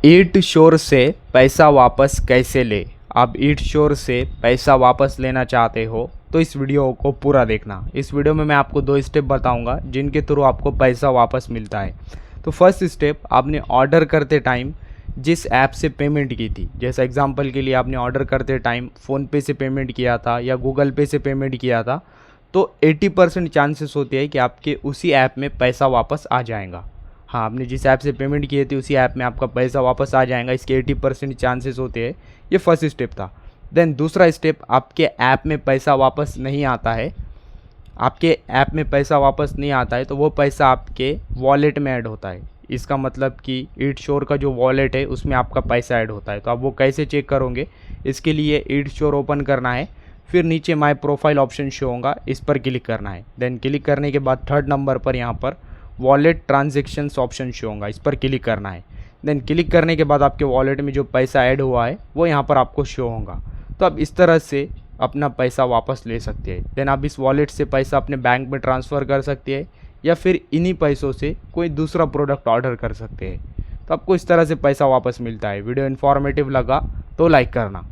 ईट sure से पैसा वापस कैसे ले। आप ईट श्योर से पैसा वापस लेना चाहते हो तो इस वीडियो को पूरा देखना। इस वीडियो में मैं आपको 2 स्टेप बताऊंगा जिनके थ्रू आपको पैसा वापस मिलता है। तो फर्स्ट स्टेप, आपने ऑर्डर करते टाइम जिस ऐप से पेमेंट की थी, जैसा एग्जांपल के लिए आपने ऑर्डर करते टाइम फ़ोनपे से पेमेंट किया था या गूगल पे से पेमेंट किया था, तो 80% चांसेस होते हैं कि आपके उसी ऐप में पैसा वापस आ जाएगा। हाँ, आपने जिस ऐप से पेमेंट किए थे उसी ऐप में आपका पैसा वापस आ जाएगा, इसके 80% चांसेस होते हैं। ये फर्स्ट स्टेप था। देन दूसरा स्टेप, आपके ऐप में पैसा वापस नहीं आता है। आपके ऐप में पैसा वापस नहीं आता है तो वो पैसा आपके वॉलेट में ऐड होता है। इसका मतलब कि ईट श्योर का जो वॉलेट है उसमें आपका पैसा ऐड होता है। तो आप वो कैसे चेक करोगे, इसके लिए ईट श्योर ओपन करना है, फिर नीचे माय प्रोफाइल ऑप्शन शो होगा, इस पर क्लिक करना है। देन क्लिक करने के बाद थर्ड नंबर पर यहाँ पर वॉलेट ट्रांजेक्शन्स ऑप्शन शो होगा, इस पर क्लिक करना है। देन क्लिक करने के बाद आपके वॉलेट में जो पैसा ऐड हुआ है वो यहाँ पर आपको शो होगा। तो आप इस तरह से अपना पैसा वापस ले सकते हैं। देन आप इस वॉलेट से पैसा अपने बैंक में ट्रांसफ़र कर सकते हैं या फिर इन्हीं पैसों से कोई दूसरा प्रोडक्ट ऑर्डर कर सकते हैं। तो आपको इस तरह से पैसा वापस मिलता है। वीडियो इन्फॉर्मेटिव लगा तो लाइक करना।